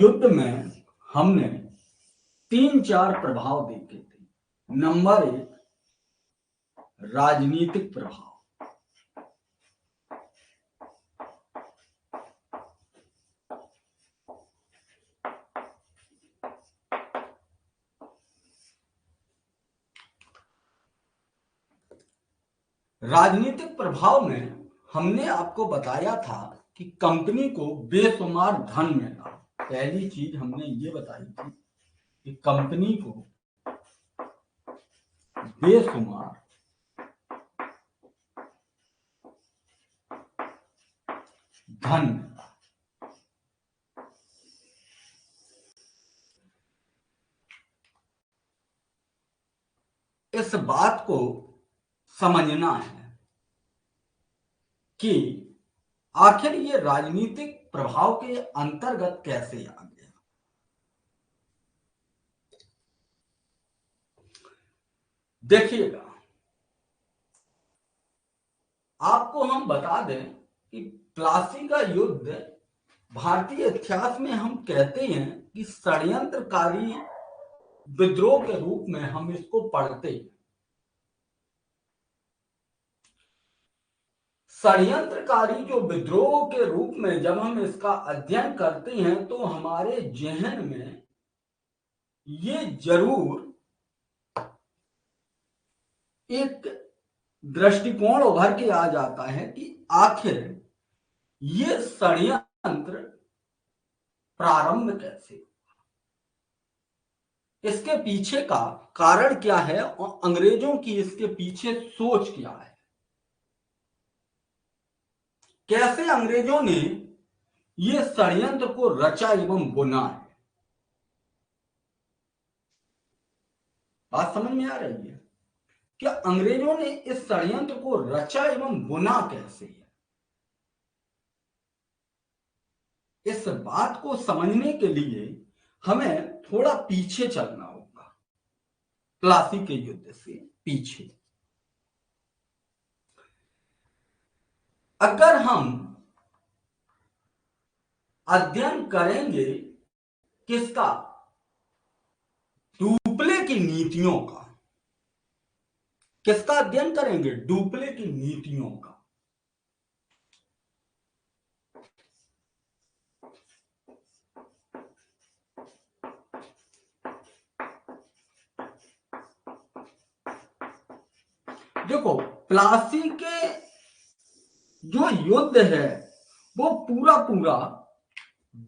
युद्ध में हमने 3-4 प्रभाव देखे थे। नंबर 1, राजनीतिक प्रभाव। राजनीतिक प्रभाव में हमने आपको बताया था कि कंपनी को बेशुमार धन मिला। पहली चीज हमने ये बताई थी कि कंपनी को बेशुमार धन मिला। इस बात को समझना है कि आखिर ये राजनीतिक प्रभाव के अंतर्गत कैसे आ गया। देखिएगा, आपको हम बता दें कि प्लासी का युद्ध भारतीय इतिहास में हम कहते हैं कि षड्यंत्रकारी विद्रोह के रूप में हम इसको पढ़ते हैं। षड्यंत्रकारी जो विद्रोह के रूप में जब हम इसका अध्ययन करते हैं तो हमारे जहन में ये जरूर एक दृष्टिकोण उभर के आ जाता है कि आखिर ये षड्यंत्र प्रारंभ कैसे, इसके पीछे का कारण क्या है और अंग्रेजों की इसके पीछे सोच क्या है, कैसे अंग्रेजों ने ये षड्यंत्र को रचा एवं बुना है। बात समझ में आ रही है कि अंग्रेजों ने इस षड्यंत्र को रचा एवं बुना कैसे है। इस बात को समझने के लिए हमें थोड़ा पीछे चलना होगा, प्लासी के युद्ध से पीछे। अगर हम अध्ययन करेंगे किसका, डुप्ले की नीतियों का, किसका अध्ययन करेंगे, डुप्ले की नीतियों का। देखो, प्लासी के जो युद्ध है वो पूरा पूरा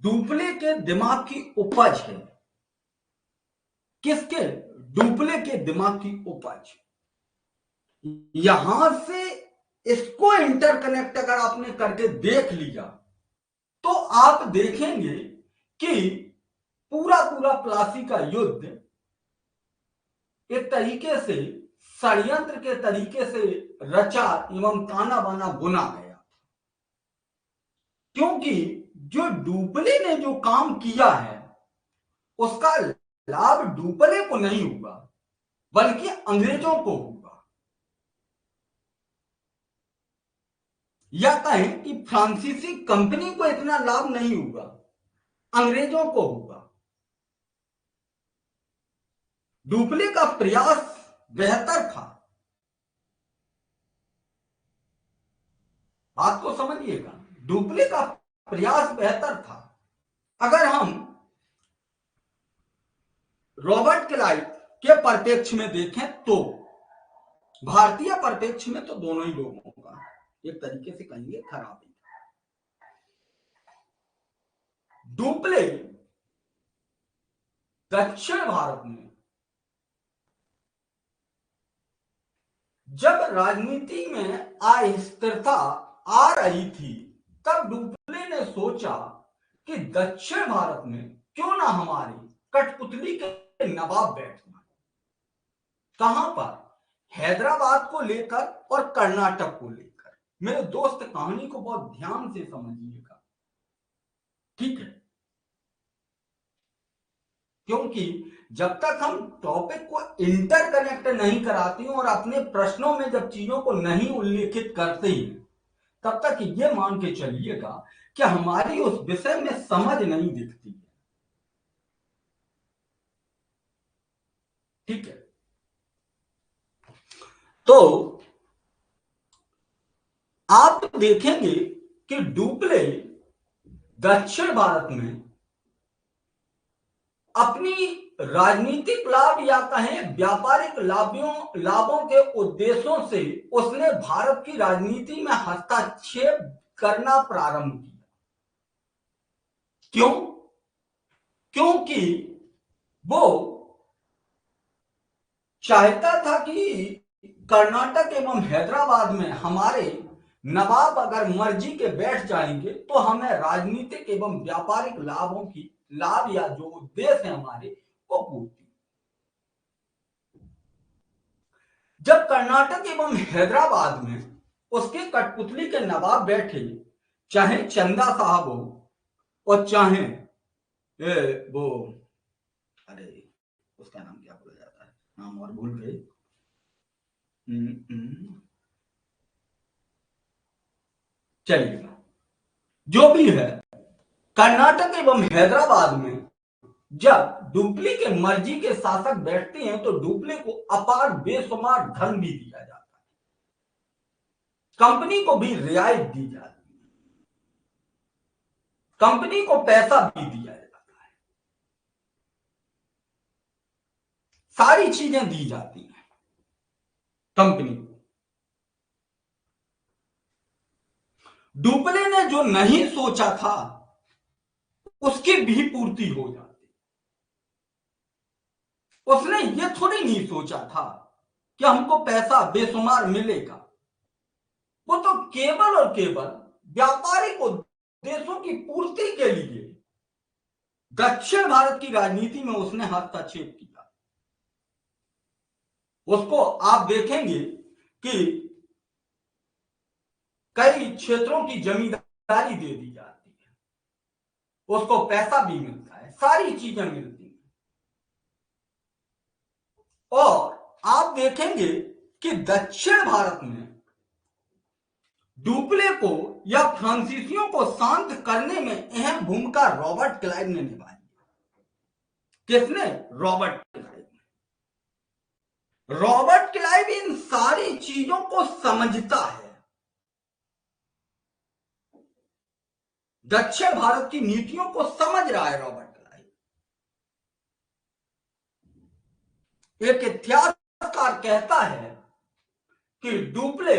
डुप्ले के दिमाग की उपज है। किसके, डुप्ले के दिमाग की उपज। यहां से इसको इंटरकनेक्ट अगर आपने करके देख लिया तो आप देखेंगे कि पूरा पूरा प्लासी का युद्ध एक तरीके से षड्यंत्र के तरीके से रचा एवं ताना बाना बुना गया, क्योंकि जो डुप्ले ने जो काम किया है उसका लाभ डुप्ले को नहीं हुआ बल्कि अंग्रेजों को हुआ, या कहें कि फ्रांसीसी कंपनी को इतना लाभ नहीं हुआ, अंग्रेजों को हुआ। डुप्ले का प्रयास बेहतर था। बात को समझिएगा, डुप्ले का प्रयास बेहतर था। अगर हम रॉबर्ट क्लाइव के परिप्रेक्ष्य में देखें तो भारतीय परिप्रेक्ष्य में तो दोनों ही लोगों का एक तरीके से कहेंगे खराबी। डुप्ले दक्षिण भारत में जब राजनीति में अस्थिरता आ रही थी तब डुप्ले ने सोचा कि दक्षिण भारत में क्यों ना हमारी कठपुतली के नवाब बैठ जाए। कहां पर, हैदराबाद को लेकर और कर्नाटक को लेकर। मेरे दोस्त, कहानी को बहुत ध्यान से समझिएगा, ठीक है, क्योंकि जब तक हम टॉपिक को इंटरकनेक्ट नहीं कराते हैं और अपने प्रश्नों में जब चीजों को नहीं उल्लेखित करते हैं तब तक ये मान के चलिएगा कि हमारी उस विषय में समझ नहीं दिखती है। ठीक है। तो आप देखेंगे कि डुप्ले दक्षिण भारत में अपनी राजनीतिक लाभ या कहें व्यापारिक लाभों के उद्देश्यों से उसने भारत की राजनीति में हस्तक्षेप करना प्रारंभ किया। क्यों? क्योंकि वो चाहता था कि कर्नाटक एवं हैदराबाद में हमारे नवाब अगर मर्जी के बैठ जाएंगे तो हमें राजनीतिक एवं व्यापारिक लाभ या जो उद्देश्य है हमारे वो पूर्ति। जब कर्नाटक एवं हैदराबाद में उसके कठपुतली के नवाब बैठे, चाहे चंदा साहब हो और चाहे वो अरे उसका नाम क्या बोला जाता है, नाम और भूल गए। चलिए जो भी है, कर्नाटक एवं हैदराबाद में जब डुप्ले के मर्जी के शासक बैठते हैं तो डुप्ले को अपार बेशुमार धन भी दिया जाता है, कंपनी को भी रियायत दी जाती है, कंपनी को पैसा भी दिया जाता है, सारी चीजें दी जाती हैं कंपनी को। डुप्ले ने जो नहीं सोचा था उसकी भी पूर्ति हो जाती। उसने ये थोड़ी नहीं सोचा था कि हमको पैसा बेशुमार मिलेगा, वो तो केवल और केवल व्यापारिक उद्देश्यों की पूर्ति के लिए दक्षिण भारत की राजनीति में उसने हस्तक्षेप किया। उसको आप देखेंगे कि कई क्षेत्रों की जमींदारी दे दी जाती है, उसको पैसा भी मिलता है, सारी चीजें मिलती हैं। और आप देखेंगे कि दक्षिण भारत में डुप्ले को या फ्रांसीसियों को शांत करने में अहम भूमिका रॉबर्ट क्लाइव ने निभाई। किसने? Robert Clive. रॉबर्ट क्लाइव इन सारी चीजों को समझता है, दक्षिण भारत की नीतियों को समझ रहा है रॉबर्ट क्लाइव। एक इतिहासकार कहता है कि डुप्ले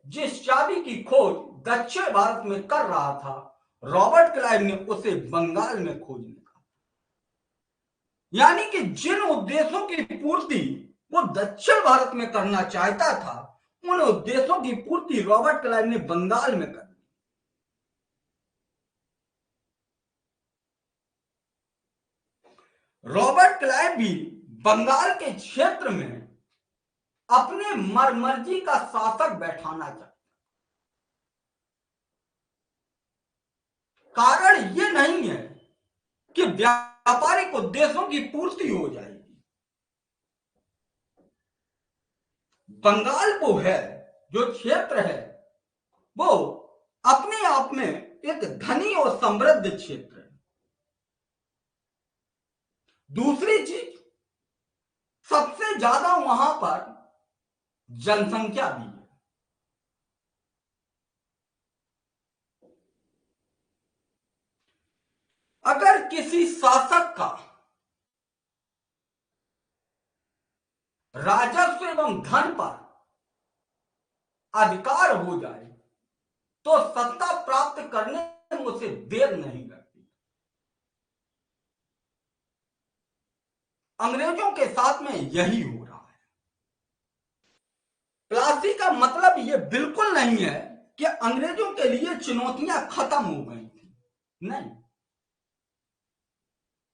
जिस चाबी की खोज दक्षिण भारत में कर रहा था, रॉबर्ट क्लाइव ने उसे बंगाल में खोजने का, यानी कि जिन उद्देश्यों की पूर्ति वो दक्षिण भारत में करना चाहता था, उन उद्देश्यों की पूर्ति रॉबर्ट क्लाइव ने बंगाल में कर दी। रॉबर्ट क्लाइव भी बंगाल के क्षेत्र में अपने मर्जी का शासक बैठाना चाहता। कारण यह नहीं है कि व्यापारिक उद्देश्यों की पूर्ति हो जाएगी। बंगाल वो है, जो क्षेत्र है, वो अपने आप में एक धनी और समृद्ध क्षेत्र है। दूसरी चीज, सबसे ज्यादा वहां पर जनसंख्या भी है। अगर किसी शासक का राजस्व एवं धन पर अधिकार हो जाए तो सत्ता प्राप्त करने में उसे देर नहीं लगती। अंग्रेजों के साथ में यही हो रहा है। प्लासी का मतलब यह बिल्कुल नहीं है कि अंग्रेजों के लिए चुनौतियां खत्म हो गई थी, नहीं,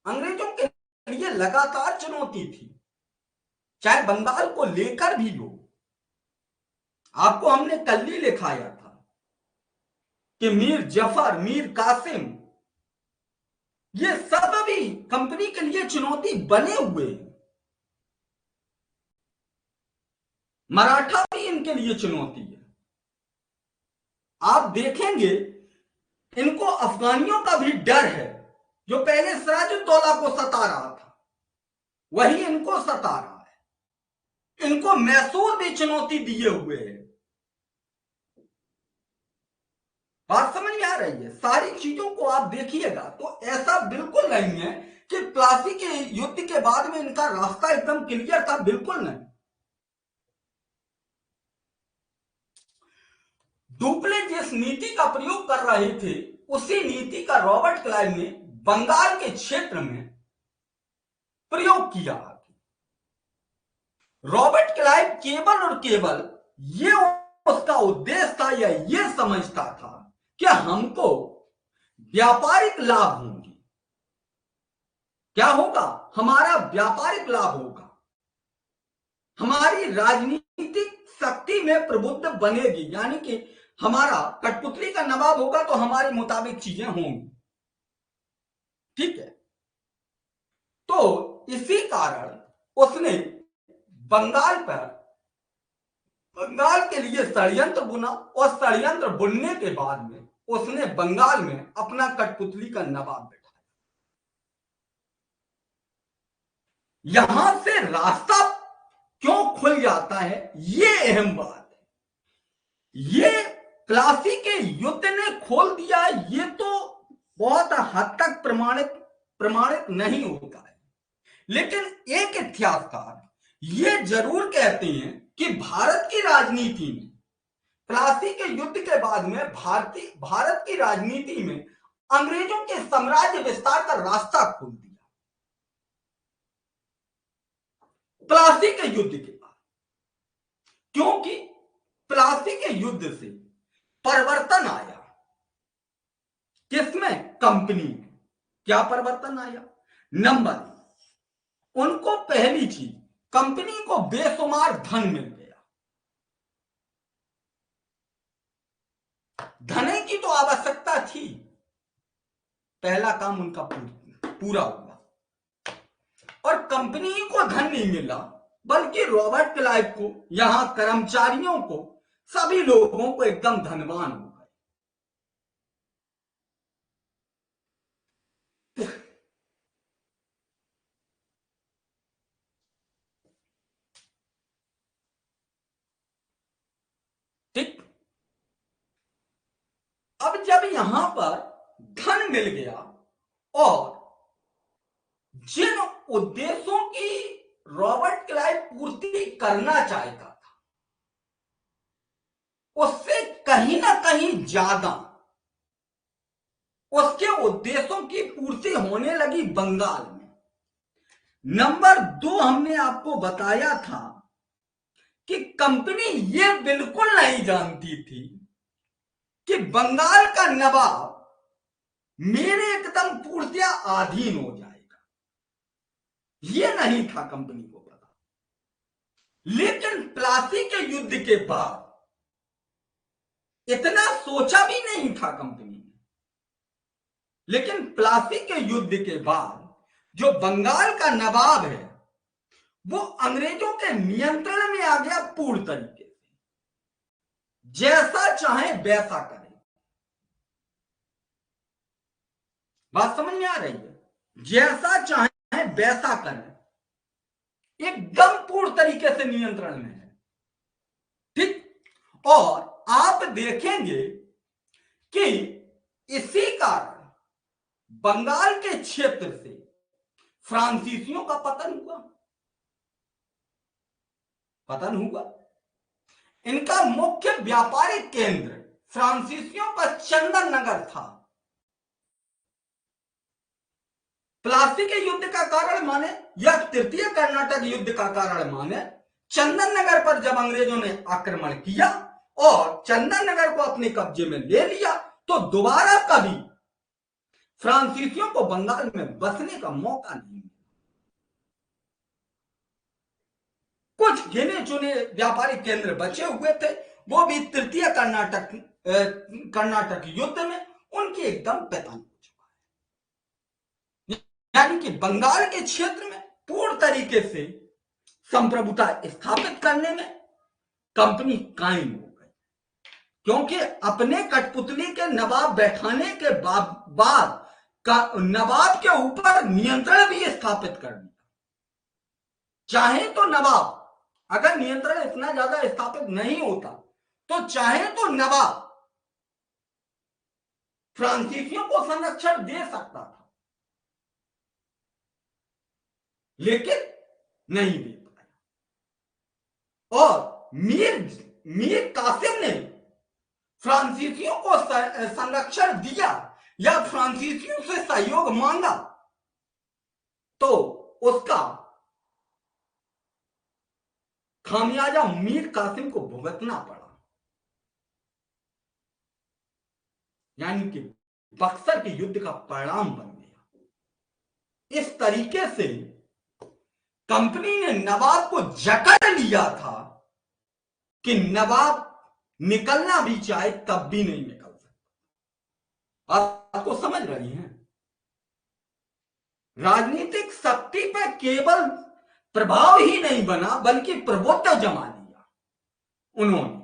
अंग्रेजों के लिए लगातार चुनौती थी, चाहे बंगाल को लेकर भी हो। आपको हमने कल ही लिखाया था कि मीर जफर, मीर कासिम, ये सब भी कंपनी के लिए चुनौती बने हुए हैं। मराठा भी इनके लिए चुनौती है। आप देखेंगे इनको अफगानियों का भी डर है, जो पहले सिराजुद्दौला को सता रहा था, वही इनको सता रहा है। इनको मैसूर भी चुनौती दिए हुए है। बात समझ में आ रही है? सारी चीजों को आप देखिएगा तो ऐसा बिल्कुल नहीं है कि प्लासी के युद्ध के बाद में इनका रास्ता एकदम क्लियर था, बिल्कुल नहीं। डुप्ले जिस नीति का प्रयोग कर रहे थे उसी नीति का रॉबर्ट क्लाइव ने बंगाल के क्षेत्र में प्रयोग किया। रॉबर्ट क्लाइव केवल और केवल ये उसका उद्देश्य था या ये समझता था कि हमको व्यापारिक लाभ होंगे। क्या होगा? हमारा व्यापारिक लाभ होगा, हमारी राजनीतिक शक्ति में प्रबुद्ध बनेगी, यानी कि हमारा कठपुतली का नवाब होगा तो हमारे मुताबिक चीजें होंगी। ठीक है, तो इसी कारण उसने बंगाल के लिए षड्यंत्र बुना और षड्यंत्र बुनने के बाद में उसने बंगाल में अपना कठपुतली का नवाब बैठाया। यहां से रास्ता क्यों खुल जाता है, ये अहम बात है। ये प्लासी के युद्ध ने खोल दिया, ये तो बहुत हद तक प्रमाणित नहीं होता है, लेकिन एक इतिहासकार ये जरूर कहते हैं कि भारत की राजनीति में प्लासी के युद्ध के बाद में भारत की राजनीति में अंग्रेजों के साम्राज्य विस्तार का रास्ता खोल दिया। प्लासी के युद्ध के बाद, क्योंकि प्लासी के युद्ध से परिवर्तन आया। किसमें? कंपनी में। क्या परिवर्तन आया? नंबर, उनको पहली चीज, कंपनी को बेशुमार धन मिल गया। धन की तो आवश्यकता थी, पहला काम उनका पूरा हुआ। और कंपनी को धन नहीं मिला, बल्कि रॉबर्ट क्लाइव को, यहां कर्मचारियों को, सभी लोगों को एकदम धनवान हो गए। ठीक, अब जब यहां पर धन मिल गया और जिन उद्देश्यों की रॉबर्ट क्लाइव पूर्ति करना चाहता था उससे कहीं ना कहीं ज्यादा उसके उद्देश्यों की पूर्ति होने लगी बंगाल में। नंबर 2, हमने आपको बताया था कि कंपनी ये बिल्कुल नहीं जानती थी कि बंगाल का नवाब मेरे एकदम पूर्तिया अधीन हो जाएगा, ये नहीं था कंपनी को पता। लेकिन प्लासी के युद्ध के बाद इतना सोचा भी नहीं था कंपनी ने, लेकिन प्लासी के युद्ध के बाद जो बंगाल का नवाब है वो अंग्रेजों के नियंत्रण में आ गया पूर्ण तरीके से, जैसा चाहे वैसा करे। बात समझ में आ रही है? जैसा चाहे वैसा करे, एकदम पूर्ण तरीके से नियंत्रण में है। ठीक, और आप देखेंगे कि इसी कारण बंगाल के क्षेत्र से फ्रांसीसियों का पतन हुआ। इनका मुख्य व्यापारिक केंद्र फ्रांसीसियों का चंदन नगर था। प्लासी के युद्ध का कारण माने या तृतीय कर्नाटक युद्ध का कारण माने चंदन नगर पर जब अंग्रेजों ने आक्रमण किया और चंदन नगर को अपने कब्जे में ले लिया तो दोबारा कभी फ्रांसीसियों को बंगाल में बसने का मौका नहीं मिला। कुछ गिने चुने व्यापारिक केंद्र बचे हुए थे, वो भी तृतीय कर्नाटक युद्ध में उनकी एकदम पतन हो चुका है। यानी कि बंगाल के क्षेत्र में पूर्ण तरीके से संप्रभुता स्थापित करने में कंपनी कायम हो गई, क्योंकि अपने कठपुतली के नवाब बैठाने के बाद नवाब के ऊपर नियंत्रण भी स्थापित कर दिया। चाहे तो नवाब अगर नियंत्रण इतना ज्यादा स्थापित नहीं होता तो चाहे तो नवाब फ्रांसीसियों को संरक्षण दे सकता था, लेकिन नहीं दे पाया। और मीर कासिम ने फ्रांसीसियों को संरक्षण दिया या फ्रांसीसियों से सहयोग मांगा तो उसका खामियाजा मीर कासिम को भुगतना पड़ा। यानी कि बक्सर के युद्ध का परिणाम बन गया। इस तरीके से कंपनी ने नवाब को जकड़ लिया था कि नवाब निकलना भी चाहे तब भी नहीं निकल सकता। आपको समझ रही हैं? राजनीतिक शक्ति पर केवल प्रभाव ही नहीं बना बल्कि प्रभुत्व जमा लिया उन्होंने।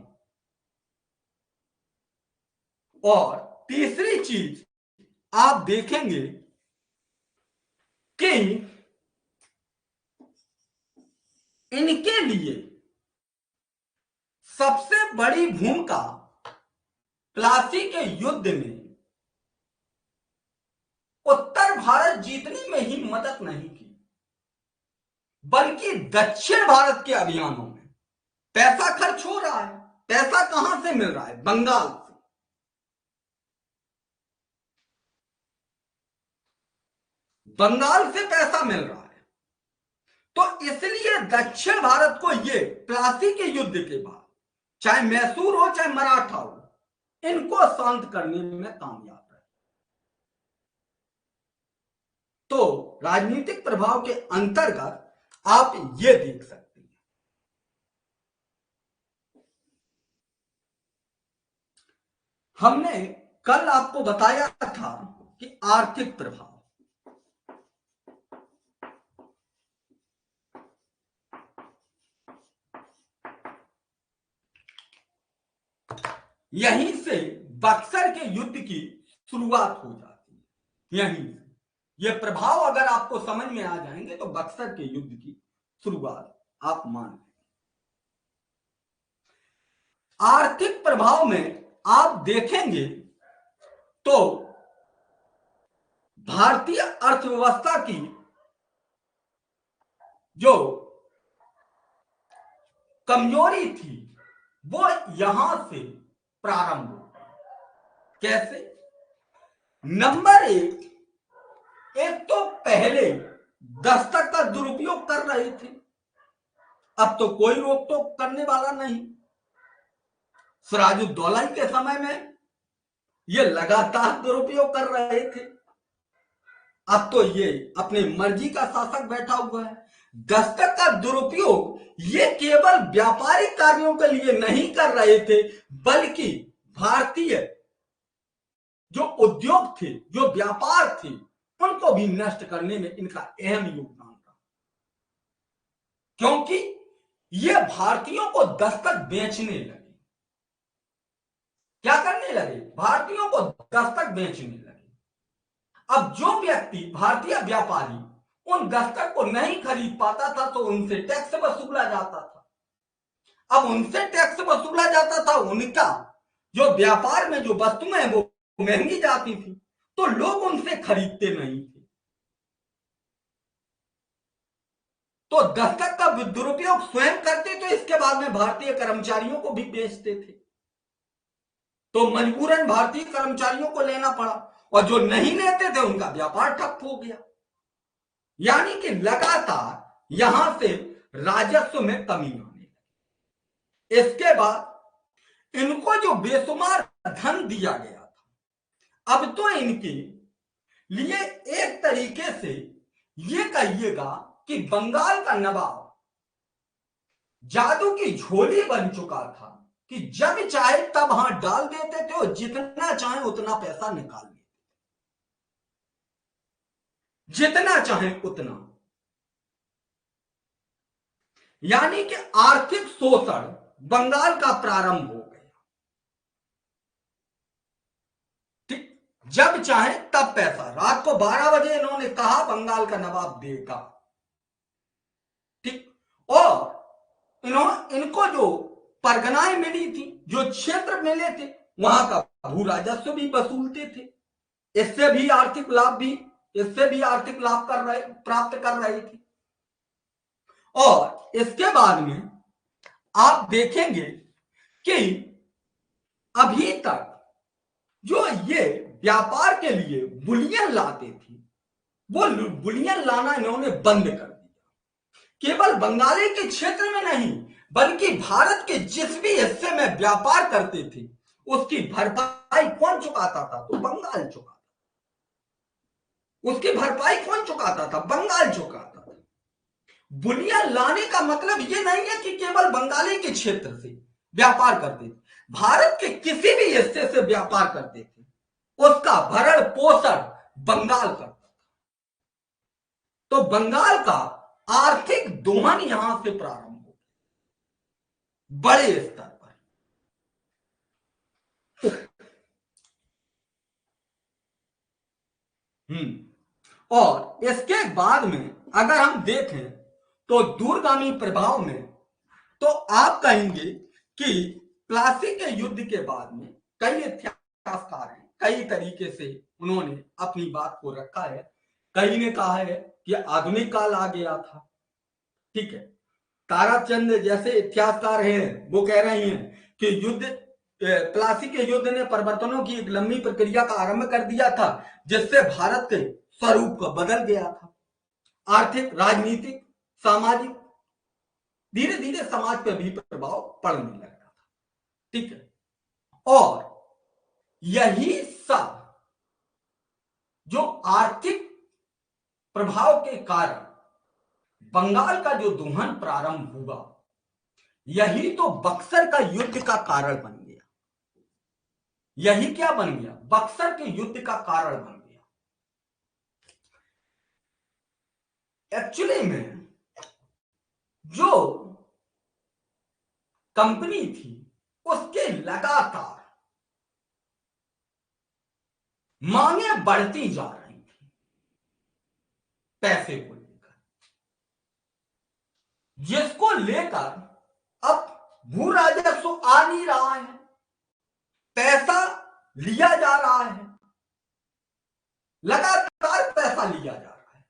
और तीसरी चीज आप देखेंगे कि इनके लिए सबसे बड़ी भूमिका प्लासी के युद्ध में उत्तर भारत जीतने में ही मदद नहीं की, बल्कि दक्षिण भारत के अभियानों में पैसा खर्च हो रहा है। पैसा कहां से मिल रहा है? बंगाल से। बंगाल से पैसा मिल रहा है। तो इसलिए दक्षिण भारत को ये प्लासी के युद्ध के बाद चाहे मैसूर हो चाहे मराठा हो, इनको शांत करने में कामयाब रहे। तो राजनीतिक प्रभाव के अंतर्गत आप ये देख सकते हैं। हमने कल आपको बताया था कि आर्थिक प्रभाव, यहीं से बक्सर के युद्ध की शुरुआत हो जाती है। यहीं से ये प्रभाव अगर आपको समझ में आ जाएंगे तो बक्सर के युद्ध की शुरुआत आप मान लें। आर्थिक प्रभाव में आप देखेंगे तो भारतीय अर्थव्यवस्था की जो कमजोरी थी वो यहां से प्रारंभ हो। कैसे? नंबर एक तो पहले दस्तक का दुरुपयोग कर रहे थे, अब तो कोई रोक टोक करने वाला नहीं। सिराजुद्दौला के समय में ये लगातार दुरुपयोग कर रहे थे, अब तो ये अपने मर्जी का शासक बैठा हुआ है। दस्तक का दुरुपयोग ये केवल व्यापारिक कार्यों के लिए नहीं कर रहे थे, बल्कि भारतीय जो उद्योग थे, जो व्यापार थे, उनको भी नष्ट करने में इनका अहम योगदान था। क्योंकि ये भारतीयों को दस्तक बेचने लगे। क्या करने लगे? भारतीयों को दस्तक बेचने लगे। अब जो व्यक्ति, भारतीय व्यापारी उन दस्तक को नहीं खरीद पाता था तो उनसे टैक्स वसूला जाता था। अब उनसे टैक्स वसूला जाता था, उनका जो व्यापार में जो वस्तुएं हैं वो महंगी जाती थी, तो लोग उनसे खरीदते नहीं थे। तो दस्तक का दुरुपयोग स्वयं करते तो इसके बाद में भारतीय कर्मचारियों को भी बेचते थे, तो मजबूरन भारतीय कर्मचारियों को लेना पड़ा, और जो नहीं लेते थे उनका व्यापार ठप हो गया। यानी कि लगातार यहां से राजस्व में कमी आने लगी। इसके बाद इनको जो बेशुमार धन दिया गया था, अब तो इनके लिए एक तरीके से ये कहिएगा कि बंगाल का नवाब जादू की झोली बन चुका था कि जब चाहे तब हाथ डाल देते थे और जितना चाहे उतना पैसा निकाल लेते, जितना चाहे उतना। यानी कि आर्थिक शोषण बंगाल का प्रारंभ हो गया। ठीक, जब चाहे तब पैसा। रात को 12 बजे इन्होंने कहा बंगाल का नवाब देगा। ठीक, और इनको जो परगनाएं मिली थी, जो क्षेत्र मिले थे, वहां का भू राजस्व भी वसूलते थे। इससे भी आर्थिक लाभ प्राप्त कर रहे थे। और इसके बाद में आप देखेंगे कि अभी तक जो ये व्यापार के लिए बुलियन लाते थे, वो बुलियन लाना इन्होंने बंद कर दिया। केवल बंगाली के क्षेत्र में नहीं, बल्कि भारत के जिस भी हिस्से में व्यापार करते थे, उसकी भरपाई कौन चुकाता था? तो बंगाल चुकाता। उसकी भरपाई कौन चुकाता था? बंगाल चुकाता था। बुलियन लाने का मतलब ये नहीं है कि केवल बंगाली के क्षेत्र से व्यापार करते थे, भारत के किसी भी हिस्से से व्यापार करते थे, उसका भरण पोषण बंगाल करता था। तो बंगाल का आर्थिक दोहन यहां से प्रारंभ हो बड़े स्तर पर। और इसके बाद में अगर हम देखें तो दूरगामी प्रभाव में, तो आप कहेंगे कि प्लासी के युद्ध के बाद में कई इतिहासकार हैं, कई तरीके से उन्होंने अपनी बात को रखा है। कई ने कहा है कि आधुनिक काल आ गया था, ठीक है। ताराचंद जैसे इतिहासकार हैं, वो कह रहे हैं कि प्लासी के युद्ध ने परिवर्तनों की एक लंबी प्रक्रिया का आरंभ कर दिया था, जिससे भारत के स्वरूप को बदल गया था। आर्थिक, राजनीतिक, सामाजिक, धीरे धीरे समाज पर भी प्रभाव पड़ने लगा था, ठीक है। और यही सब जो आर्थिक प्रभाव के कारण बंगाल का जो दोहन प्रारंभ हुआ, यही तो बक्सर का युद्ध का कारण बन गया। यही क्या बन गया? बक्सर के युद्ध का कारण बन गया। एक्चुअली में जो कंपनी थी, उसके लगातार मांगे बढ़ती जा रही थी पैसे को लेकर, जिसको लेकर अब भू राजस्व आ नहीं रहा है, पैसा लिया जा रहा है, लगातार पैसा लिया जा रहा है,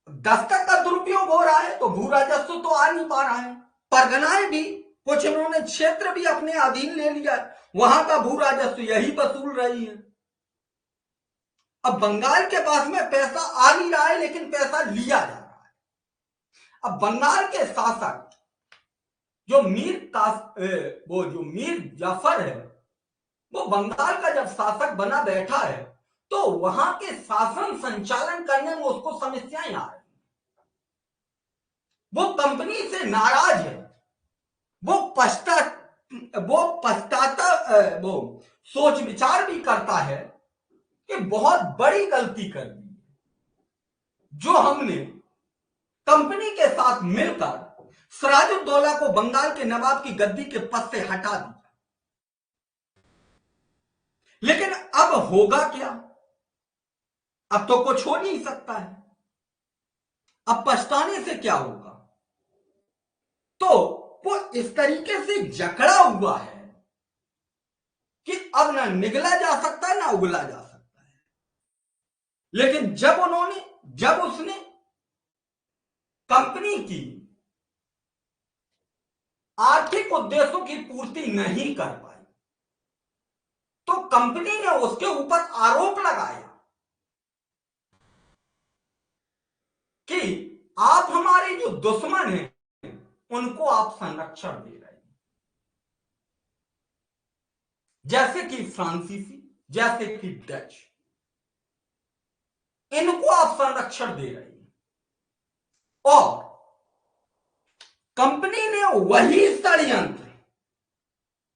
दस्तक का दुरुपयोग हो रहा है, तो भू राजस्व तो आ नहीं पा रहा है। परगनाएं भी कुछ इन्होंने क्षेत्र भी अपने अधीन ले लिया, वहां का भू राजस्व यही वसूल रही है। अब बंगाल के पास में पैसा आ नहीं रहा है, लेकिन पैसा लिया जा रहा है। अब बंगाल के शासक जो मीर जाफर है, वो बंगाल का जब शासक बना बैठा है, तो वहां के शासन संचालन करने में उसको समस्याएं आ रही, वो कंपनी से नाराज है, वो सोच विचार भी करता है कि बहुत बड़ी गलती कर दी, जो हमने कंपनी के साथ मिलकर सिराजुद्दौला को बंगाल के नवाब की गद्दी के पद से हटा दिया। लेकिन अब होगा क्या? अब तो कुछ हो नहीं सकता है। अब पछताने से क्या होगा? तो वो इस तरीके से जकड़ा हुआ है कि अब ना निगला जा सकता है, ना उगला जा सकता है। लेकिन जब उसने कंपनी की आर्थिक उद्देश्यों की पूर्ति नहीं कर पाई, तो कंपनी ने उसके ऊपर आरोप लगाया कि आप हमारे जो दुश्मन हैं, उनको आप संरक्षण दे रहे हैं, जैसे कि फ्रांसीसी, जैसे कि डच, इनको आप संरक्षण दे रहे हैं। और कंपनी ने वही षड्यंत्र,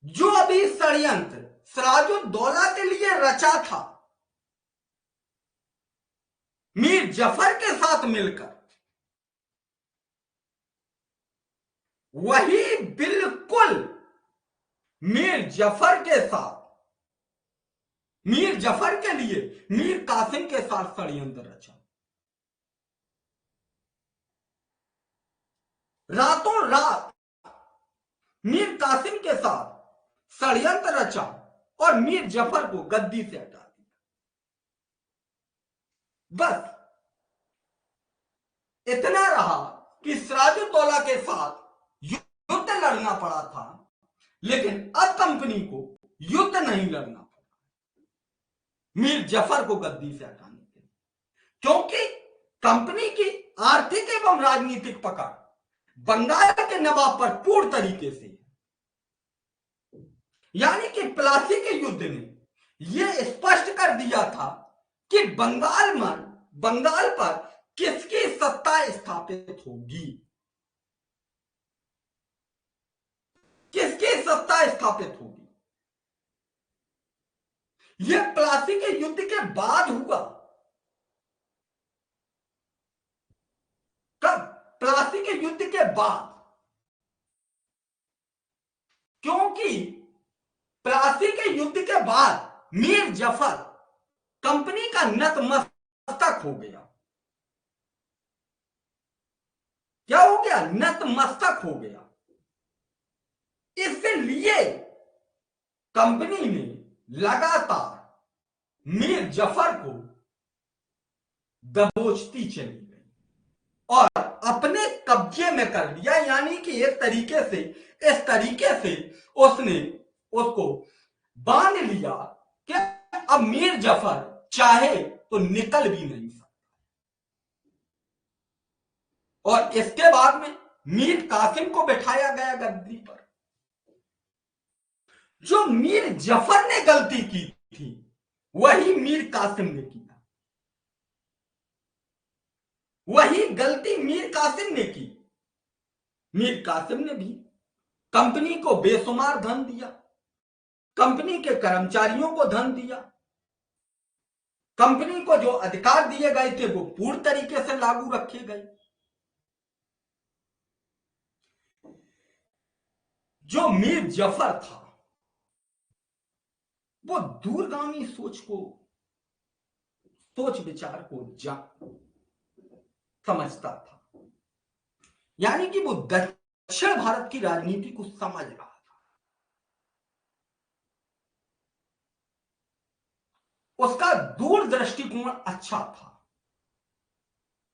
जो अभी षड्यंत्र सिराजुद्दौला के लिए रचा था, मीर जफर के साथ मिलकर, वही बिल्कुल मीर जफर के साथ, मीर जफर के लिए मीर कासिम के साथ षड्यंत्र रचा। रातों रात मीर कासिम के साथ षड्यंत्र रचा और मीर जफर को गद्दी से हटा दिया। बस इतना रहा कि सिराजुद्दौला के साथ युद्ध लड़ना पड़ा था, लेकिन अब कंपनी को युद्ध नहीं लड़ना पड़ा मीर जफर को गद्दी से हटाने के लिए, क्योंकि कंपनी की आर्थिक एवं राजनीतिक पकड़ बंगाल के नवाब पर पूर्ण तरीके से, यानी कि प्लासी के युद्ध ने यह स्पष्ट कर दिया था कि बंगाल पर किसकी सत्ता स्थापित होगी, किसकी सत्ता स्थापित होगी। यह प्लासी के युद्ध के बाद हुआ। कब? प्लासी के युद्ध के बाद, क्योंकि प्लासी के युद्ध के बाद मीर जफर कंपनी का नतमस्तक हो गया। क्या हो गया? नतमस्तक हो गया। इसलिए कंपनी ने लगातार मीर जफर को दबोचती चली गई और अपने कब्जे में कर लिया, यानी कि एक तरीके से, इस तरीके से उसने उसको बांध लिया कि अब मीर जफर चाहे तो निकल भी नहीं सकता। और इसके बाद में मीर कासिम को बिठाया गया गद्दी पर। जो मीर जफर ने गलती की थी वही मीर कासिम ने किया, वही गलती मीर कासिम ने की। मीर कासिम ने भी कंपनी को बेशुमार धन दिया, कंपनी के कर्मचारियों को धन दिया, कंपनी को जो अधिकार दिए गए थे वो पूर्ण तरीके से लागू रखे गए। जो मीर जफर था वो दूरगामी सोच विचार को समझता था, यानी कि वो दक्षिण भारत की राजनीति को समझ रहा था। उसका दूरदृष्टिकोण अच्छा था।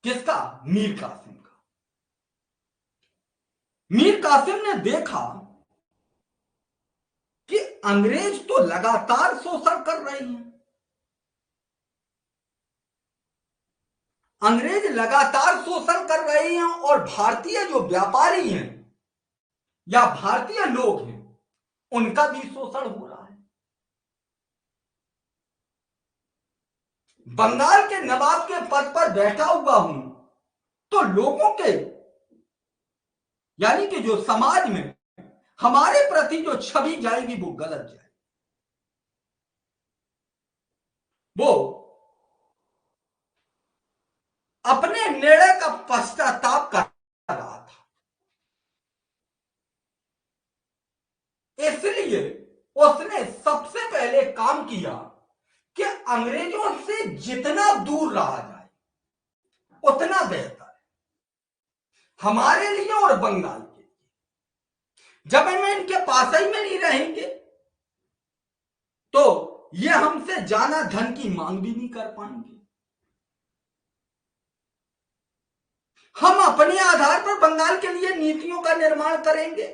किसका? मीर कासिम का। मीर कासिम ने देखा कि अंग्रेज तो लगातार शोषण कर रहे हैं, अंग्रेज लगातार शोषण कर रहे हैं और भारतीय जो व्यापारी हैं या भारतीय लोग हैं उनका भी शोषण हो रहा है। बंगाल के नवाब के पद पर बैठा हुआ हूं तो लोगों के, यानी कि जो समाज में हमारे प्रति जो छवि जाएगी वो गलत जाएगी। वो अपने निर्णय का पश्चाताप कर रहा था, इसलिए उसने सबसे पहले काम किया कि अंग्रेजों से जितना दूर रहा जाए उतना बेहतर है हमारे लिए और बंगाल के लिए। जब हम इनके पास ही में नहीं रहेंगे तो ये हमसे ज्यादा धन की मांग भी नहीं कर पाएंगे। हम अपने आधार पर बंगाल के लिए नीतियों का निर्माण करेंगे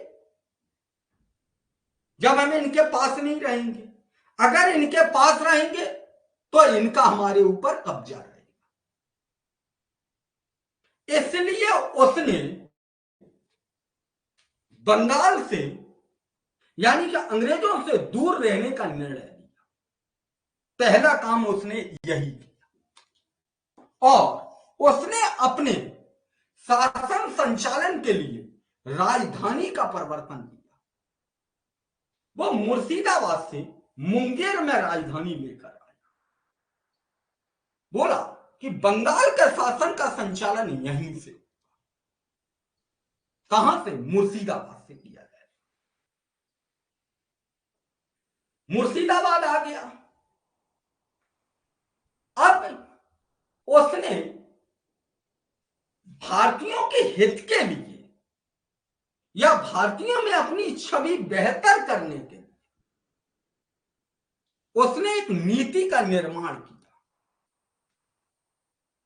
जब हम इनके पास नहीं रहेंगे। अगर इनके पास रहेंगे तो इनका हमारे ऊपर कब्जा रहेगा। इसलिए उसने बंगाल से, यानी कि अंग्रेजों से दूर रहने का निर्णय लिया। पहला काम उसने यही किया और उसने अपने शासन संचालन के लिए राजधानी का परिवर्तन किया। वो मुर्शिदाबाद से मुंगेर में राजधानी लेकर आया। बोला कि बंगाल के शासन का संचालन यहीं से, कहां से? मुर्शिदाबाद से किया जाए। मुर्शिदाबाद आ गया। अब उसने भारतीयों के हित के लिए या भारतीयों में अपनी छवि बेहतर करने के लिए उसने एक नीति का निर्माण किया।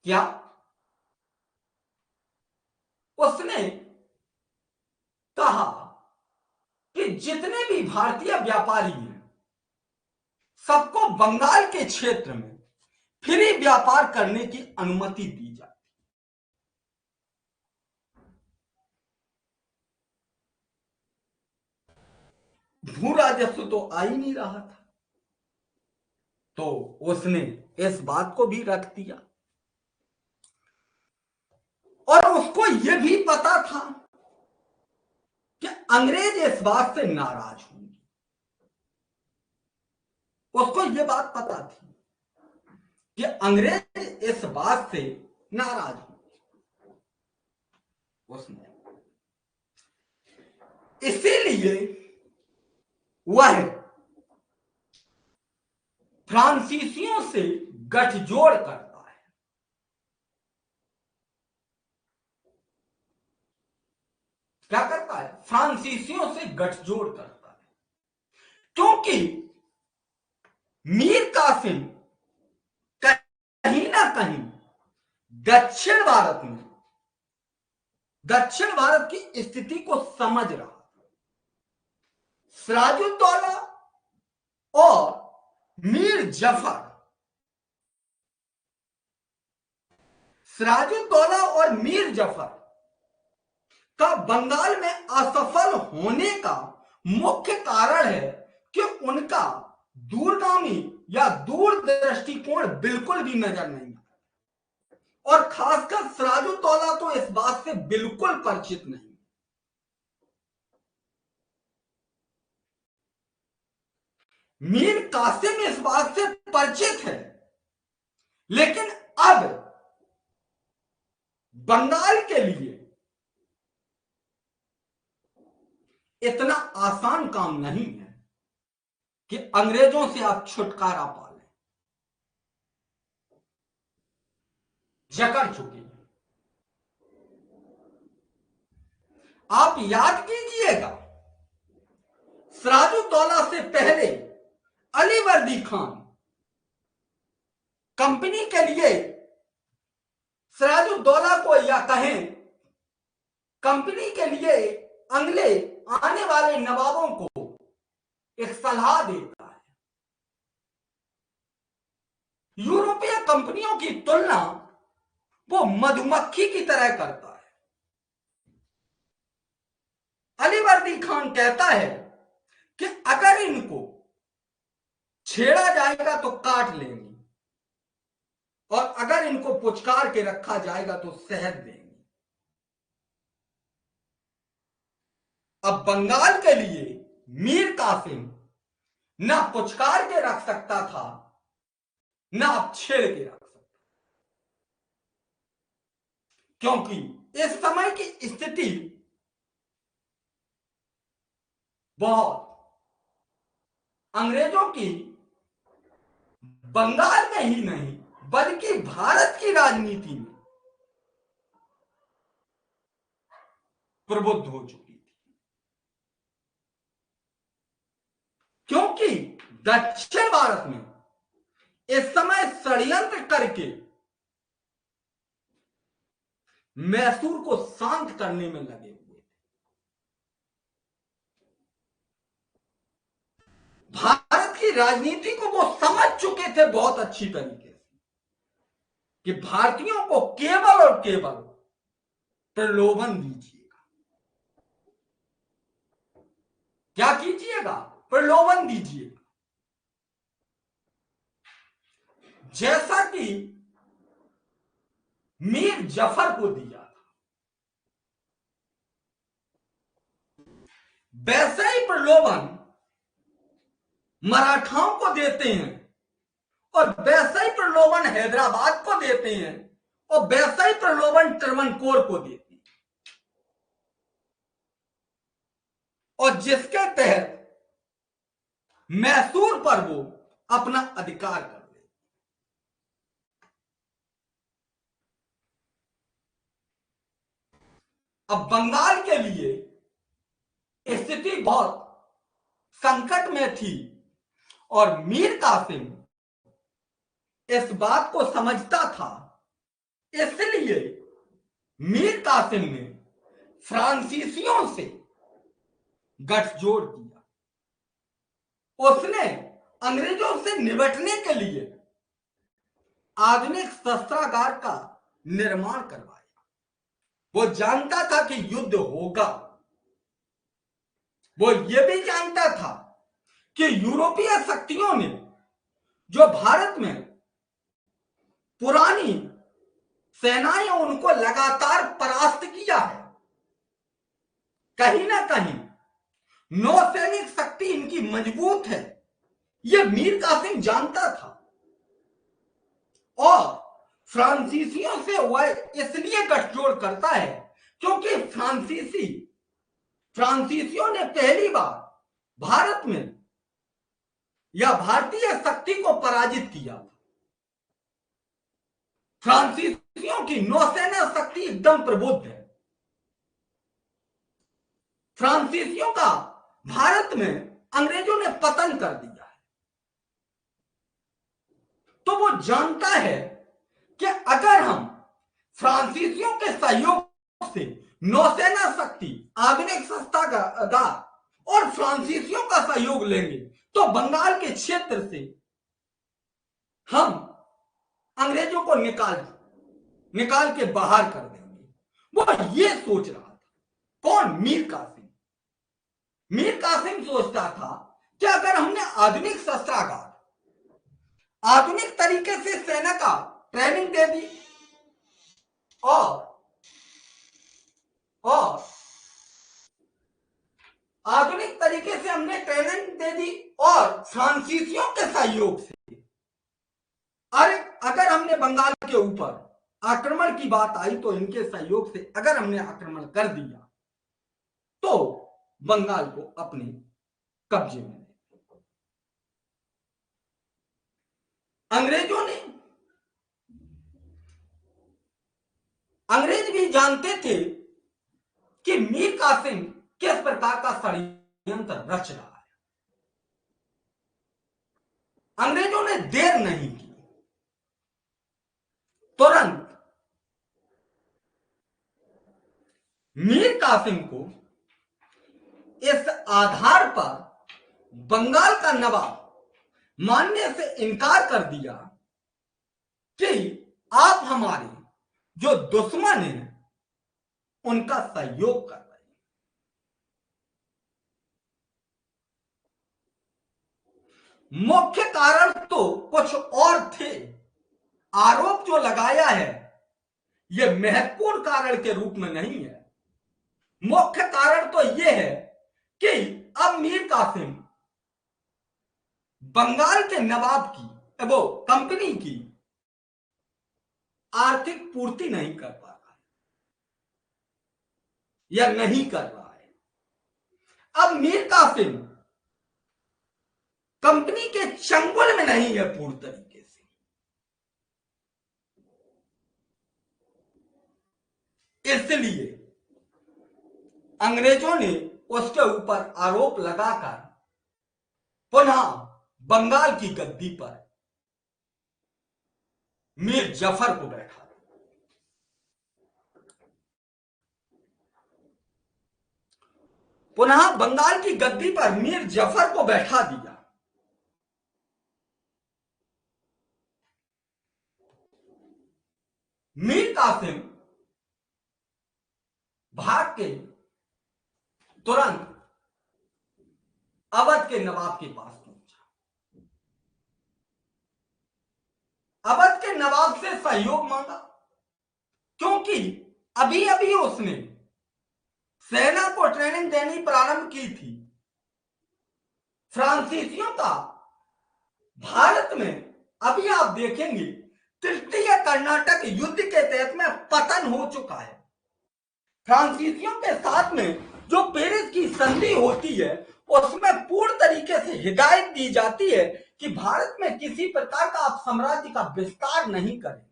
क्या? उसने कहा कि जितने भी भारतीय व्यापारी हैं सबको बंगाल के क्षेत्र में फ्री व्यापार करने की अनुमति दी जाए। भू राजस्व तो आ ही नहीं रहा था, तो उसने इस बात को भी रख दिया। और उसको यह भी पता था कि अंग्रेज इस बात से नाराज होंगे। उसको यह बात पता थी कि अंग्रेज इस बात से नाराज होंगे। उसने इसीलिए वह फ्रांसीसियों से गठजोड़ करता है। क्या करता है? फ्रांसीसियों से गठजोड़ करता है, क्योंकि मीर कासिम कहीं ना कहीं दक्षिण भारत की स्थिति को समझ रहा। सिराजुद्दौला और मीर जफर सिराजुद्दौला और मीर जफर का बंगाल में असफल होने का मुख्य कारण है कि उनका दूरगामी या दूर दृष्टिकोण बिल्कुल भी नजर नहीं आता, और खासकर सिराजुद्दौला तो इस बात से बिल्कुल परिचित नहीं। मीर कासिम इस बात से परिचित है, लेकिन अब बंगाल के लिए इतना आसान काम नहीं है कि अंग्रेजों से आप छुटकारा पा लें। जकड़ चुकी है। आप याद कीजिएगा, सिराजुद्दौला से पहले अली वर्दी खान कंपनी के लिए सिराजुद्दौला को, या कहें कंपनी के लिए अगले आने वाले नवाबों को एक सलाह देता है। यूरोपीय कंपनियों की तुलना वो मधुमक्खी की तरह करता है। अली वर्दी खान कहता है कि अगर इनको छेड़ा जाएगा तो काट लेंगे, और अगर इनको पुचकार के रखा जाएगा तो शहद देंगे। अब बंगाल के लिए मीर कासिम ना पुचकार के रख सकता था, ना आप छेड़ के रख सकता, क्योंकि इस समय की स्थिति बहुत अंग्रेजों की बंगाल में ही नहीं बल्कि भारत की राजनीति में प्रबुद्ध हो चुकी थी, क्योंकि दक्षिण भारत में इस समय षड्यंत्र करके मैसूर को शांत करने में लगे हुए थे। भारत की राजनीति को वो समझ चुके थे बहुत अच्छी तरीके से कि भारतीयों को केवल और केवल प्रलोभन दीजिएगा। क्या कीजिएगा? प्रलोभन दीजिएगा। जैसा कि मीर जफर को दिया था, वैसा ही प्रलोभन मराठाओं को देते हैं, और वैसा ही प्रलोभन हैदराबाद को देते हैं, और वैसा ही प्रलोभन ट्रवनकोर को देते हैं, और जिसके तहत मैसूर पर वो अपना अधिकार कर ले। अब बंगाल के लिए स्थिति बहुत संकट में थी और मीर कासिम इस बात को समझता था, इसलिए मीर कासिम ने फ्रांसीसियों से गठजोड़ किया। उसने अंग्रेजों से निपटने के लिए आधुनिक शस्त्रागार का निर्माण करवाया। वो जानता था कि युद्ध होगा। वो ये भी जानता था कि यूरोपीय शक्तियों ने जो भारत में पुरानी सेनाएं उनको लगातार परास्त किया है, कहीं ना कहीं नौसैनिक शक्ति इनकी मजबूत है, यह मीर कासिम जानता था। और फ्रांसीसियों से वह इसलिए गठजोड़ करता है क्योंकि फ्रांसीसियों ने पहली बार भारत में या भारतीय शक्ति को पराजित किया था। फ्रांसीसियों की नौसेना शक्ति एकदम प्रबुद्ध है। फ्रांसीसियों का भारत में अंग्रेजों ने पतन कर दिया है, तो वो जानता है कि अगर हम फ्रांसीसियों के सहयोग से नौसेना शक्ति, आधुनिक शस्त्रागार और फ्रांसीसियों का सहयोग लेंगे तो बंगाल के क्षेत्र से हम अंग्रेजों को निकाल के बाहर कर देंगे। वो ये सोच रहा था। कौन? मीर कासिम। मीर कासिम सोचता था कि अगर हमने आधुनिक शस्त्रागार, आधुनिक तरीके से सेना का ट्रेनिंग दे दी और आधुनिक तरीके से हमने ट्रेनिंग दे दी और फ्रांसीसियों के सहयोग से अगर हमने बंगाल के ऊपर आक्रमण की बात आई तो इनके सहयोग से अगर हमने आक्रमण कर दिया तो बंगाल को अपने कब्जे में। अंग्रेज भी जानते थे कि मीर कासिम किस प्रकार का षड्यंत्र रच रहा है। अंग्रेजों ने देर नहीं की, तुरंत मीर कासिम को इस आधार पर बंगाल का नवाब मानने से इनकार कर दिया कि आप हमारे जो दुश्मन हैं उनका सहयोग कर रहे हैं। मुख्य कारण तो कुछ और थे। आरोप जो लगाया है यह महत्वपूर्ण कारण के रूप में नहीं है। मुख्य कारण तो यह है कि अब मीर कासिम बंगाल के नवाब की, वो कंपनी की आर्थिक पूर्ति नहीं कर पा रहा है या नहीं कर रहा है। अब मीर कासिम कंपनी के चंगुल में नहीं है पूर्ण तरीके से, इसलिए अंग्रेजों ने उसके ऊपर आरोप लगाकर पुनः बंगाल की गद्दी पर मीर जफर को बैठा दिया। पुनः बंगाल की गद्दी पर मीर जफर को बैठा दिया। मीर कासिम भाग के तुरंत अवध के नवाब के पास पहुंचा। अवध के नवाब से सहयोग मांगा, क्योंकि अभी अभी उसने सेना को ट्रेनिंग देनी प्रारंभ की थी। फ्रांसीसियों का भारत में अभी आप देखेंगे तृतीय कर्नाटक युद्ध के तहत में पतन हो चुका है। फ्रांसीसियों के साथ में जो पेरिस की संधि होती है उसमें पूर्ण तरीके से हिदायत दी जाती है कि भारत में किसी प्रकार का आप साम्राज्य का विस्तार नहीं करें।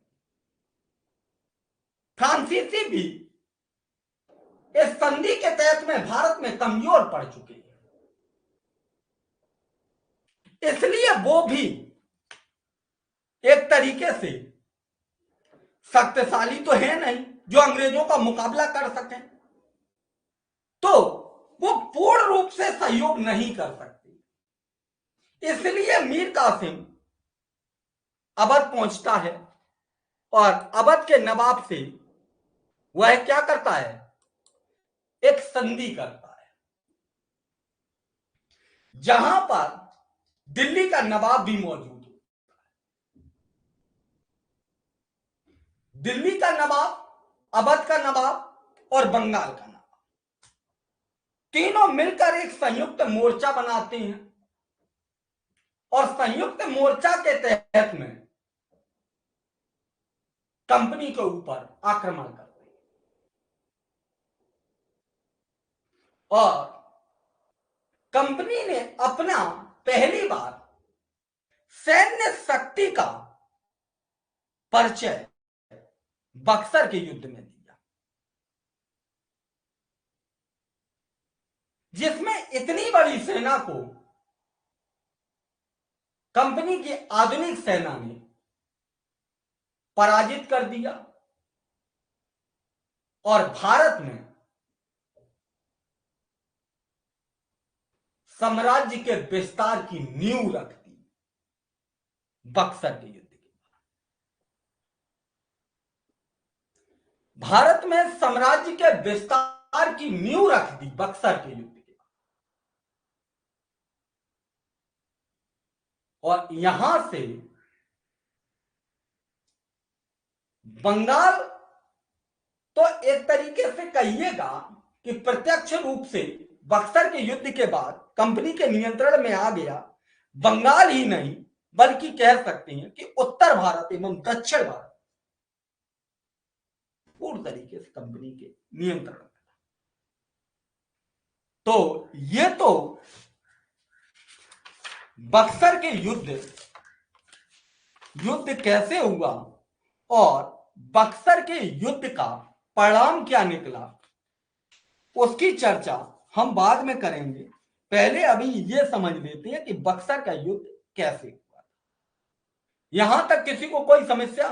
फ्रांसीसी भी इस संधि के तहत में भारत में कमजोर पड़ चुके हैं, इसलिए वो भी एक तरीके से शक्तिशाली तो है नहीं जो अंग्रेजों का मुकाबला कर सके, तो वो पूर्ण रूप से सहयोग नहीं कर सकते। इसलिए मीर कासिम अवध पहुंचता है और अवध के नवाब से वह क्या करता है, एक संधि करता है, जहां पर दिल्ली का नवाब भी मौजूद है। दिल्ली का नवाब, अवध का नवाब और बंगाल का नवाब तीनों मिलकर एक संयुक्त मोर्चा बनाते हैं और संयुक्त मोर्चा के तहत में कंपनी के ऊपर आक्रमण करते हैं और कंपनी ने अपना पहली बार सैन्य शक्ति का परिचय बक्सर के युद्ध में दिया, जिसमें इतनी बड़ी सेना को कंपनी की आधुनिक सेना ने पराजित कर दिया और भारत में साम्राज्य के विस्तार की नींव रख दी। बक्सर के युद्ध के बाद भारत में साम्राज्य के विस्तार की नींव रख दी बक्सर के युद्ध के बाद, और यहां से बंगाल तो एक तरीके से कहिएगा कि प्रत्यक्ष रूप से बक्सर के युद्ध के बाद कंपनी के नियंत्रण में आ गया। बंगाल ही नहीं बल्कि कह सकते हैं कि उत्तर भारत एवं दक्षिण भारत पूर्ण तरीके से कंपनी के नियंत्रण में। तो ये तो बक्सर के युद्ध कैसे हुआ और बक्सर के युद्ध का परिणाम क्या निकला, उसकी चर्चा हम बाद में करेंगे। पहले अभी ये समझ लेते हैं कि बक्सर का युद्ध कैसे हुआ। यहां तक किसी को कोई समस्या?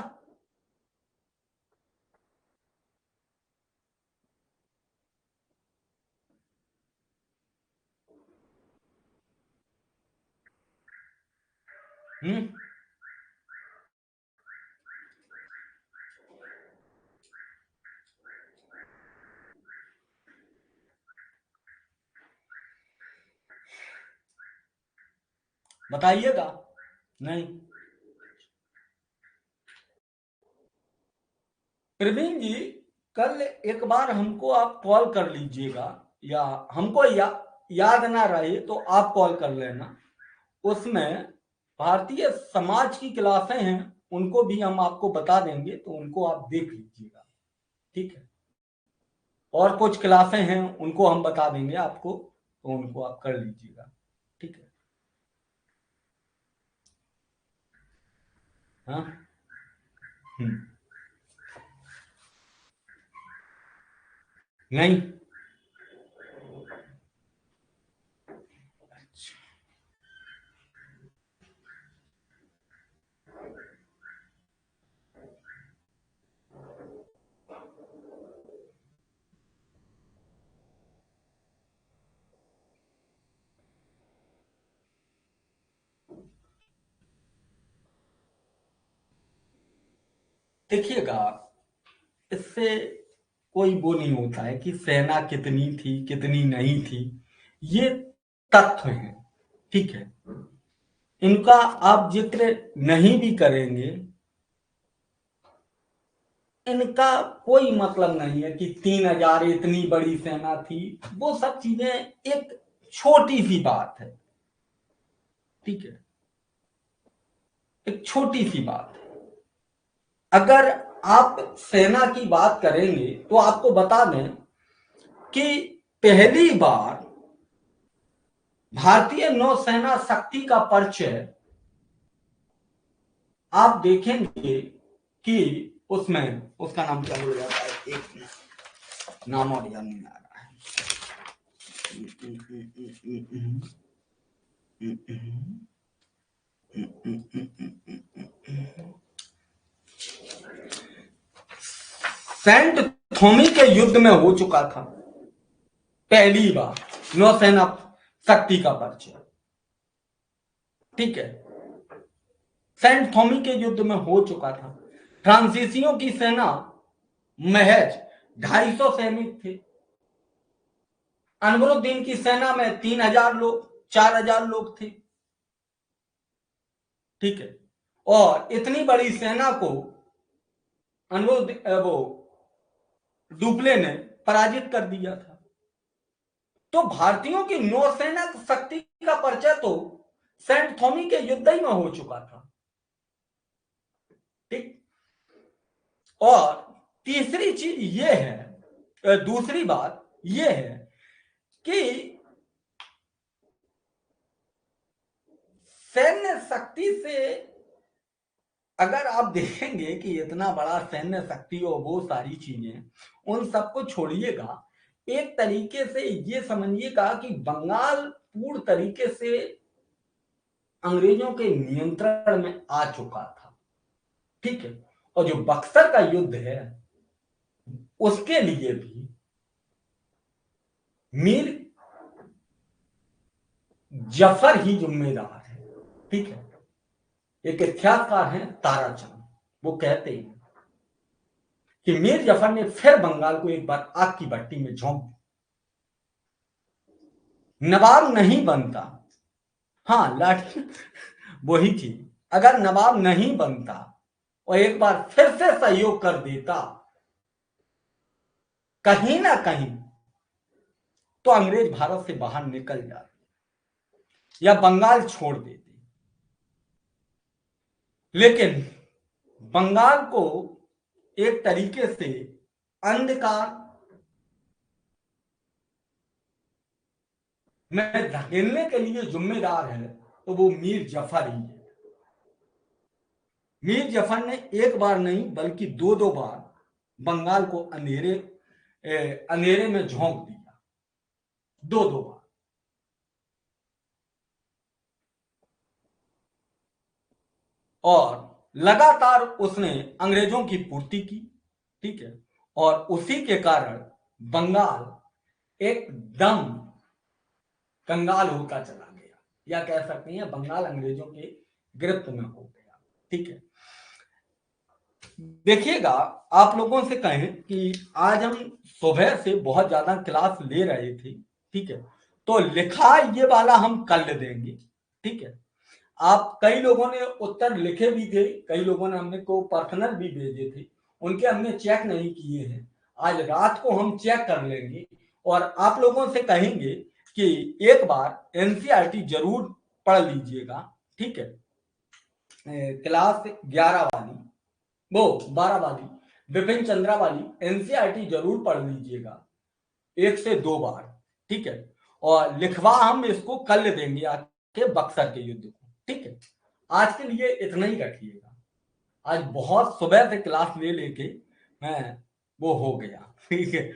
बताइएगा। नहीं, प्रवीण जी कल एक बार हमको आप कॉल कर लीजिएगा, या हमको याद ना रहे तो आप कॉल कर लेना। उसमें भारतीय समाज की क्लासें हैं, उनको भी हम आपको बता देंगे, तो उनको आप देख लीजिएगा, ठीक है। और कुछ क्लासें हैं उनको हम बता देंगे आपको, तो उनको आप कर लीजिएगा, ठीक है। हाँ, नहीं, देखिएगा, इससे कोई वो नहीं होता है कि सेना कितनी थी कितनी नहीं थी, ये तथ्य है, ठीक है। इनका आप जिक्र नहीं भी करेंगे, इनका कोई मतलब नहीं है कि 3000 इतनी बड़ी सेना थी। वो सब चीजें एक छोटी सी बात है, ठीक है, एक छोटी सी बात है। अगर आप सेना की बात करेंगे तो आपको बता दें कि पहली बार भारतीय नौसेना शक्ति का परिचय आप देखेंगे कि उसमें, उसका नाम क्या बोला जाता है, एक मिनट, नाम और याद नहीं आ रहा है। सेंट थॉमी के युद्ध में हो चुका था पहली बार नौसेना शक्ति का परिचय। ठीक है, सेंट थॉमी के युद्ध में हो चुका था। फ्रांसीसियों की सेना महज 250 सैनिक थे। अनवरुद्दीन की सेना में 3000 लोग 4000 लोग थे। ठीक है, और इतनी बड़ी सेना को वो डुप्ले ने पराजित कर दिया था। तो भारतीयों की नौसेना शक्ति का परिचय तो सेंट थॉमी के युद्ध ही में हो चुका था। ठीक, और तीसरी चीज ये है, दूसरी बात ये है कि सैन्य शक्ति से अगर आप देखेंगे कि इतना बड़ा सैन्य शक्ति और वो सारी चीजें, उन सबको छोड़िएगा, एक तरीके से ये समझिएगा कि बंगाल पूर्ण तरीके से अंग्रेजों के नियंत्रण में आ चुका था। ठीक है, और जो बक्सर का युद्ध है उसके लिए भी मीर जफर ही जिम्मेदार है। ठीक है, एक इतिहासकार है ताराचंद, वो कहते हैं कि मीर जफर ने फिर बंगाल को एक बार आग की भट्टी में झोंक दिया। नवाब नहीं बनता, हाँ लाठी वही थी, अगर नवाब नहीं बनता और एक बार फिर से सहयोग कर देता कहीं ना कहीं, तो अंग्रेज भारत से बाहर निकल जाते या बंगाल छोड़ देते। लेकिन बंगाल को एक तरीके से अंधकार में धकेलने के लिए जिम्मेदार है तो वो मीर जफर ही है। मीर जफर ने एक बार नहीं बल्कि दो बार बंगाल को अंधेरे में झोंक दिया, दो बार। और लगातार उसने अंग्रेजों की पूर्ति की। ठीक है, और उसी के कारण बंगाल एकदम कंगाल होकर चला गया, या कह सकते हैं बंगाल अंग्रेजों के गिरफ्त में हो गया। ठीक है, देखिएगा, आप लोगों से कहें कि आज हम सुबह से बहुत ज्यादा क्लास ले रहे थे। ठीक है, तो लिखा ये वाला हम कल देंगे। ठीक है, आप कई लोगों ने उत्तर लिखे भी थे, कई लोगों ने हमने को पर्सनल भी भेजे थे, उनके हमने चेक नहीं किए हैं। आज रात को हम चेक कर लेंगे और आप लोगों से कहेंगे कि एक बार एनसीईआरटी जरूर पढ़ लीजिएगा। ठीक है, क्लास 11 वाली, वो 12 वाली बिपिन चंद्रा वाली एनसीईआरटी जरूर पढ़ लीजिएगा 1 से 2 बार। ठीक है, और लिखवा हम इसको कल देंगे आके बक्सर के युद्ध को। ठीक है, आज के लिए इतना ही रखिएगा। आज बहुत सुबह से क्लास ले लेके मैं वो हो गया। ठीक है,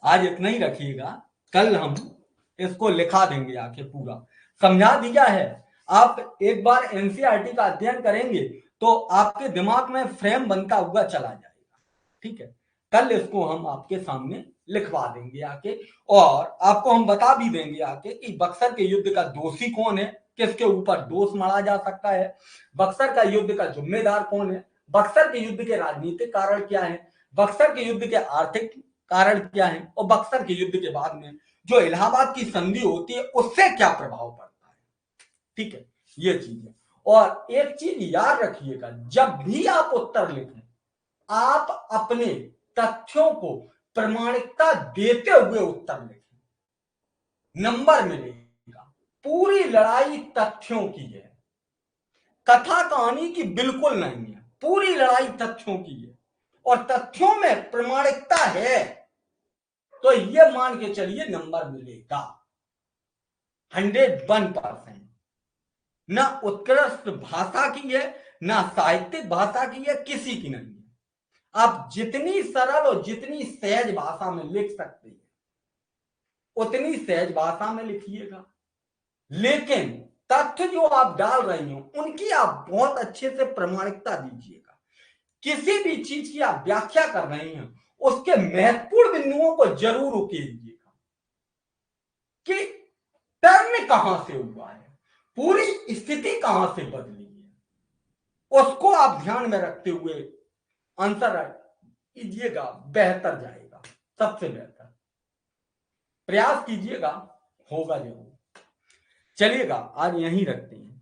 आज इतना ही रखिएगा, कल हम इसको लिखा देंगे आके, पूरा समझा दिया है। आप एक बार एनसीईआरटी का अध्ययन करेंगे तो आपके दिमाग में फ्रेम बनता हुआ चला जाएगा। ठीक है, कल इसको हम आपके सामने लिखवा देंगे आके, और आपको हम बता भी देंगे आके कि बक्सर के युद्ध का दोषी कौन है, किसके ऊपर दोष मढ़ा जा सकता है, बक्सर का युद्ध का जिम्मेदार कौन है, बक्सर के युद्ध के राजनीतिक कारण क्या है, बक्सर के युद्ध के आर्थिक कारण क्या है, और बक्सर के युद्ध के बाद में जो इलाहाबाद की संधि होती है उससे क्या प्रभाव पड़ता है। ठीक है, ये चीज है। और एक चीज याद रखिएगा, जब भी आप उत्तर लिखें, आप अपने तथ्यों को प्रमाणिकता देते हुए उत्तर लिखें, नंबर मिलेगा। पूरी लड़ाई तथ्यों की है, कथा कहानी की बिल्कुल नहीं है, पूरी लड़ाई तथ्यों की है, और तथ्यों में प्रमाणिकता है तो ये मान के चलिए नंबर मिलेगा 101%। ना उत्कृष्ट भाषा की है, ना साहित्यिक भाषा की है, किसी की नहीं है। आप जितनी सरल और जितनी सहज भाषा में लिख सकते हैं उतनी सहज भाषा में लिखिएगा, लेकिन तथ्य जो आप डाल रही हो उनकी आप बहुत अच्छे से प्रामाणिकता दीजिएगा। किसी भी चीज की आप व्याख्या कर रही हैं उसके महत्वपूर्ण बिंदुओं को जरूर उकेरिएगा कि टर्न कहां से हुआ है, पूरी स्थिति कहां से बदली है, उसको आप ध्यान में रखते हुए आंसर कीजिएगा, बेहतर जाएगा, सबसे बेहतर प्रयास कीजिएगा, होगा जरूर। चलिएगा आज यहीं रखते हैं।